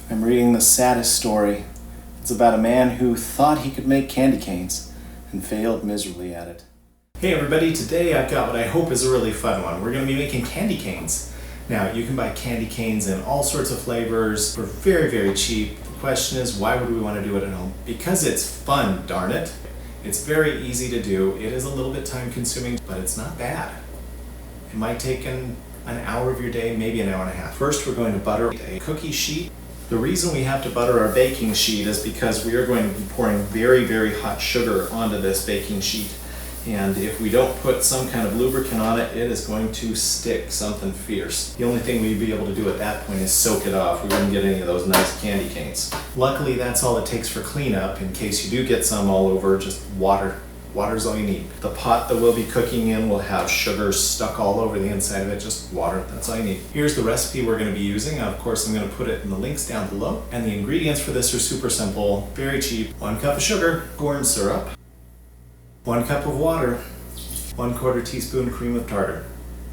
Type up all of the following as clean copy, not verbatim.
I'm reading the saddest story. It's about a man who thought he could make candy canes and failed miserably at it. Hey everybody, today I've got what I hope is a really fun one. We're going to be making candy canes. Now, you can buy candy canes in all sorts of flavors for very, very cheap. The question is, why would we want to do it at home? Because it's fun, darn it. It's very easy to do. It is a little bit time consuming, but it's not bad. It might take an hour of your day, maybe an hour and a half. First, we're going to butter a cookie sheet. The reason we have to butter our baking sheet is because we are going to be pouring very, very hot sugar onto this baking sheet. And if we don't put some kind of lubricant on it, it is going to stick something fierce. The only thing we'd be able to do at that point is soak it off. We wouldn't get any of those nice candy canes. Luckily, that's all it takes for cleanup. In case you do get some all over, just water. Water's all you need. The pot that we'll be cooking in will have sugar stuck all over the inside of it, just water, that's all you need. Here's the recipe we're gonna be using. Of course, I'm gonna put it in the links down below. And the ingredients for this are super simple, very cheap. 1 cup of sugar, corn syrup, 1 cup of water, 1/4 teaspoon cream of tartar.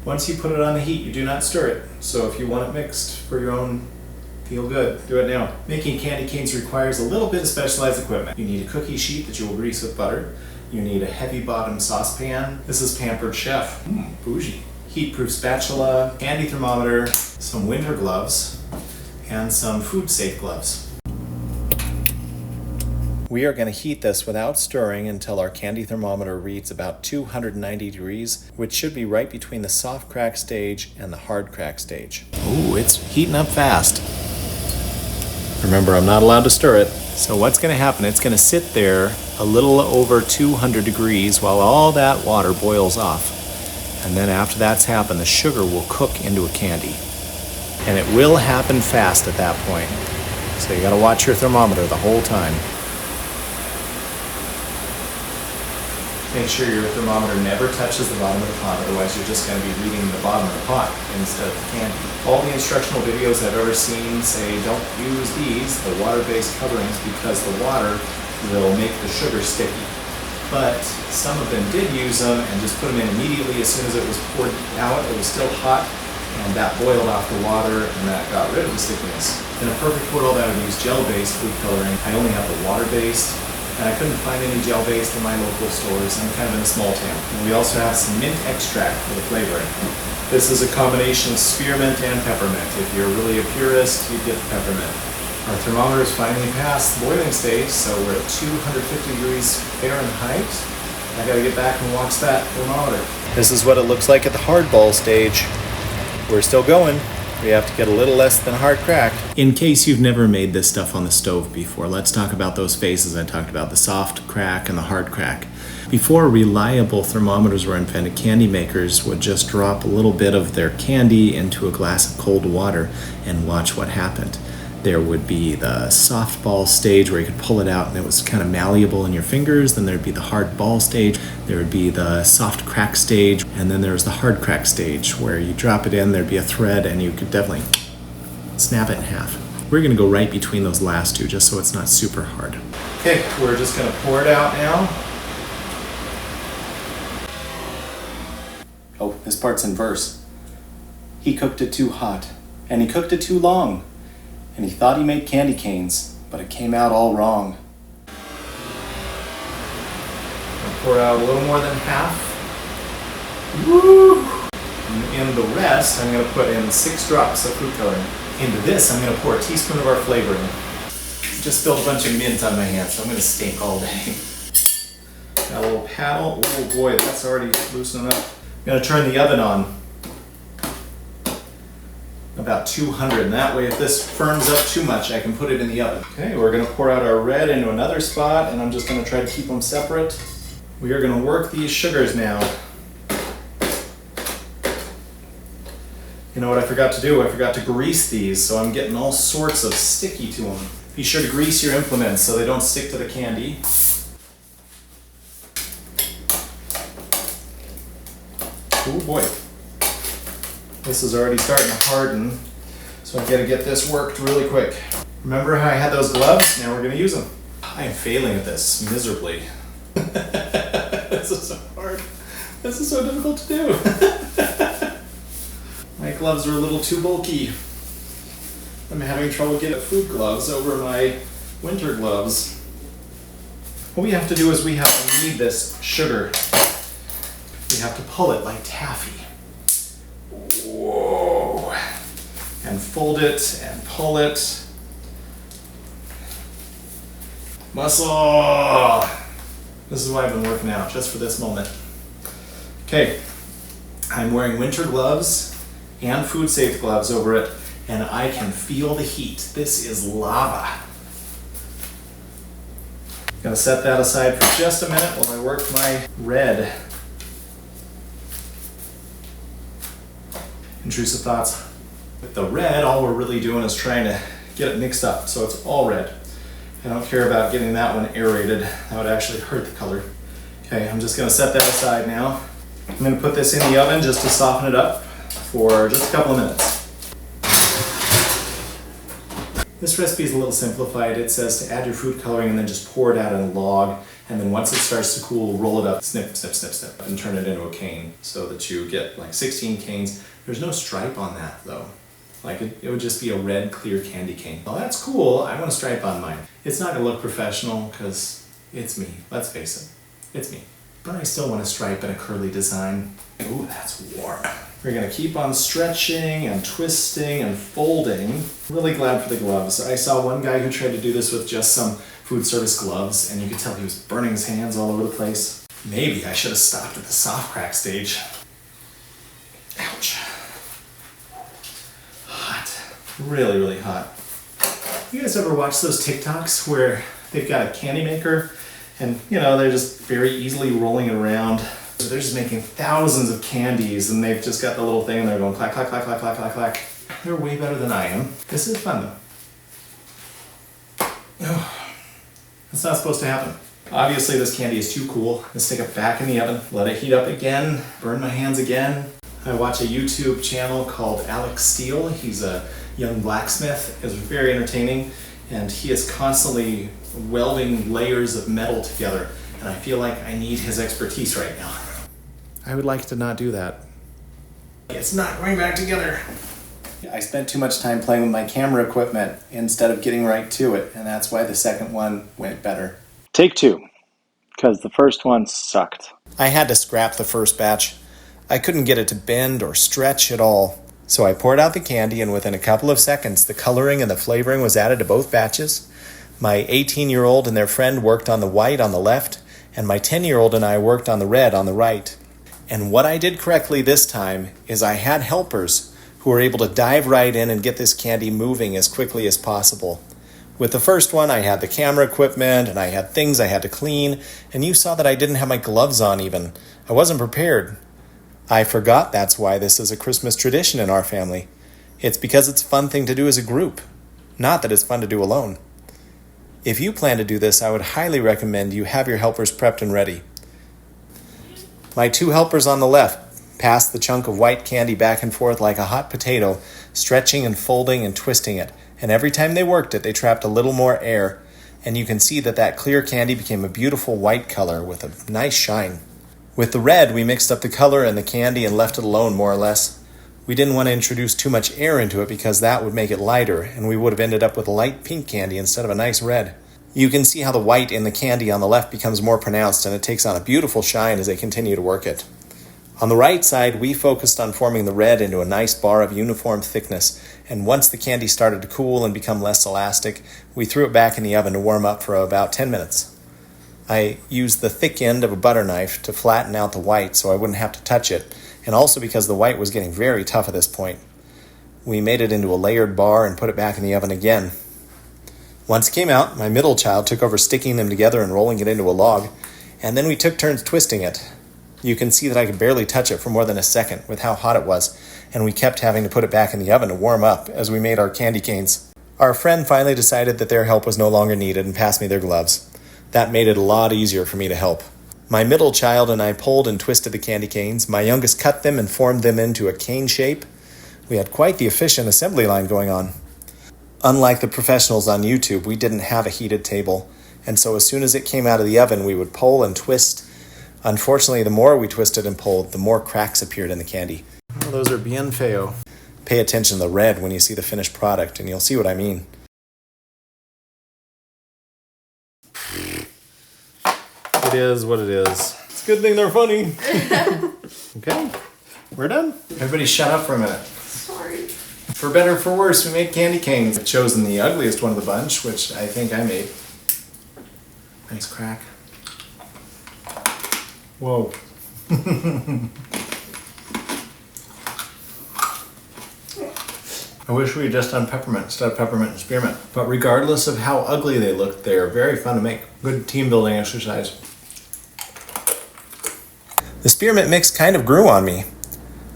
Once you put it on the heat, you do not stir it. So if you want it mixed for your own feel good, do it now. Making candy canes requires a little bit of specialized equipment. You need a cookie sheet that you will grease with butter. You need a heavy bottom saucepan. This is Pampered Chef, bougie. Heat-proof spatula, candy thermometer, some winter gloves, and some food-safe gloves. We are going to heat this without stirring until our candy thermometer reads about 290 degrees, which should be right between the soft crack stage and the hard crack stage. Ooh, it's heating up fast. Remember, I'm not allowed to stir it. So what's going to happen, it's going to sit there a little over 200 degrees while all that water boils off. And then after that's happened, the sugar will cook into a candy. And it will happen fast at that point. So you got to watch your thermometer the whole time. Make sure your thermometer never touches the bottom of the pot, otherwise you're just going to be reading the bottom of the pot instead of the candy. All the instructional videos I've ever seen say don't use these, the water-based coverings, because the water will make the sugar sticky. But some of them did use them and just put them in immediately as soon as it was poured out. It was still hot, and that boiled off the water, and that got rid of the stickiness. In a perfect world, I would use gel-based food coloring. I only have the water-based. And I couldn't find any gel-based in my local stores. I'm kind of in a small town. And we also have some mint extract for the flavoring. This is a combination of spearmint and peppermint. If you're really a purist, you get the peppermint. Our thermometer is finally past the boiling stage, so we're at 250 degrees Fahrenheit. I gotta get back and watch that thermometer. This is what it looks like at the hardball stage. We're still going. We have to get a little less than hard crack. In case you've never made this stuff on the stove before, let's talk about those phases I talked about, the soft crack and the hard crack. Before reliable thermometers were invented, candy makers would just drop a little bit of their candy into a glass of cold water and watch what happened. There would be the soft ball stage where you could pull it out and it was kind of malleable in your fingers. Then there'd be the hard ball stage. There would be the soft crack stage. And then there's the hard crack stage where you drop it in, there'd be a thread and you could definitely snap it in half. We're going to go right between those last two just so it's not super hard. Okay, we're just going to pour it out now. Oh, this part's in verse. He cooked it too hot and he cooked it too long. And he thought he made candy canes, but it came out all wrong. I'll pour out a little more than half. Woo! And in the rest, I'm going to put in 6 drops of food coloring. Into this, I'm going to pour a teaspoon of our flavoring. Just spilled a bunch of mint on my hands, so I'm going to stink all day. Got a little paddle. Oh boy, that's already loosening up. I'm going to turn the oven on. About 200, and that way if this firms up too much, I can put it in the oven. Okay, we're going to pour out our red into another spot, and I'm just going to try to keep them separate. We are going to work these sugars now. You know what I forgot to do? I forgot to grease these, so I'm getting all sorts of sticky to them. Be sure to grease your implements so they don't stick to the candy. Oh boy. This is already starting to harden, so I've got to get this worked really quick. Remember how I had those gloves? Now we're going to use them. I am failing at this miserably. This is so hard. This is so difficult to do. My gloves are a little too bulky. I'm having trouble getting food gloves over my winter gloves. What we have to do is we have to knead this sugar. We have to pull it like taffy. Whoa. And fold it and pull it. Muscle! This is why I've been working out, just for this moment. Okay, I'm wearing winter gloves and food safe gloves over it, and I can feel the heat. This is lava. Gonna set that aside for just a minute while I work my red. Intrusive thoughts. With the red, all we're really doing is trying to get it mixed up so it's all red. I don't care about getting that one aerated. That would actually hurt the color. Okay, I'm just gonna set that aside now. I'm gonna put this in the oven just to soften it up for just a couple of minutes. This recipe is a little simplified. It says to add your food coloring and then just pour it out in a log. And then once it starts to cool, roll it up, snip, snip, snip, snip, and turn it into a cane so that you get like 16 canes. There's no stripe on that though. Like it would just be a red, clear candy cane. Well, that's cool. I want a stripe on mine. It's not gonna look professional because it's me. Let's face it, it's me. But I still want a stripe and a curly design. Ooh, that's warm. We're gonna keep on stretching and twisting and folding. Really glad for the gloves. I saw one guy who tried to do this with just some food service gloves, and you could tell he was burning his hands all over the place. Maybe I should have stopped at the soft crack stage. Ouch. Really, really hot. You guys ever watch those TikToks where they've got a candy maker and, you know, they're just very easily rolling it around. So they're just making thousands of candies and they've just got the little thing and they're going clack, clack, clack, clack, clack, clack, clack. They're way better than I am. This is fun though. Oh, that's not supposed to happen. Obviously this candy is too cool. Let's stick it back in the oven, let it heat up again, burn my hands again. I watch a YouTube channel called Alex Steele. He's a young blacksmith. It's very entertaining, and he is constantly welding layers of metal together, and I feel like I need his expertise right now. I would like to not do that. It's not going back together. I spent too much time playing with my camera equipment instead of getting right to it, and that's why the second one went better. Take two, because the first one sucked. I had to scrap the first batch. I couldn't get it to bend or stretch at all. So I poured out the candy, and within a couple of seconds, the coloring and the flavoring was added to both batches. My 18-year-old and their friend worked on the white on the left, and my 10-year-old and I worked on the red on the right. And what I did correctly this time is I had helpers who were able to dive right in and get this candy moving as quickly as possible. With the first one, I had the camera equipment, and I had things I had to clean, and you saw that I didn't have my gloves on even. I wasn't prepared. I forgot that's why this is a Christmas tradition in our family. It's because it's a fun thing to do as a group, not that it's fun to do alone. If you plan to do this, I would highly recommend you have your helpers prepped and ready. My two helpers on the left passed the chunk of white candy back and forth like a hot potato, stretching and folding and twisting it, and every time they worked it, they trapped a little more air, and you can see that clear candy became a beautiful white color with a nice shine. With the red, we mixed up the color and the candy and left it alone, more or less. We didn't want to introduce too much air into it because that would make it lighter, and we would have ended up with a light pink candy instead of a nice red. You can see how the white in the candy on the left becomes more pronounced, and it takes on a beautiful shine as they continue to work it. On the right side, we focused on forming the red into a nice bar of uniform thickness, and once the candy started to cool and become less elastic, we threw it back in the oven to warm up for about 10 minutes. I used the thick end of a butter knife to flatten out the white so I wouldn't have to touch it, and also because the white was getting very tough at this point. We made it into a layered bar and put it back in the oven again. Once it came out, my middle child took over sticking them together and rolling it into a log, and then we took turns twisting it. You can see that I could barely touch it for more than a second with how hot it was, and we kept having to put it back in the oven to warm up as we made our candy canes. Our friend finally decided that their help was no longer needed and passed me their gloves. That made it a lot easier for me to help. My middle child and I pulled and twisted the candy canes. My youngest cut them and formed them into a cane shape. We had quite the efficient assembly line going on. Unlike the professionals on YouTube, we didn't have a heated table, and so as soon as it came out of the oven, we would pull and twist. Unfortunately, the more we twisted and pulled, the more cracks appeared in the candy. Well, those are bien feo. Pay attention to the red when you see the finished product, and you'll see what I mean. It is what it is. It's a good thing they're funny. Okay, we're done. Everybody shut up for a minute. Sorry. For better or for worse, we made candy canes. I've chosen the ugliest one of the bunch, which I think I made. Nice crack. Whoa. I wish we had just done peppermint instead of peppermint and spearmint. But regardless of how ugly they look, they are very fun to make. Good team building exercise. The spearmint mix kind of grew on me.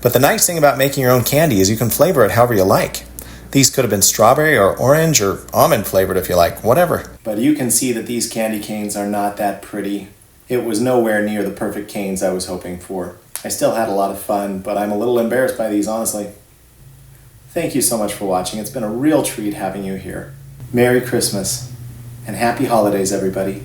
But the nice thing about making your own candy is you can flavor it however you like. These could have been strawberry or orange or almond flavored if you like, whatever. But you can see that these candy canes are not that pretty. It was nowhere near the perfect canes I was hoping for. I still had a lot of fun, but I'm a little embarrassed by these, honestly. Thank you so much for watching. It's been a real treat having you here. Merry Christmas and happy holidays, everybody.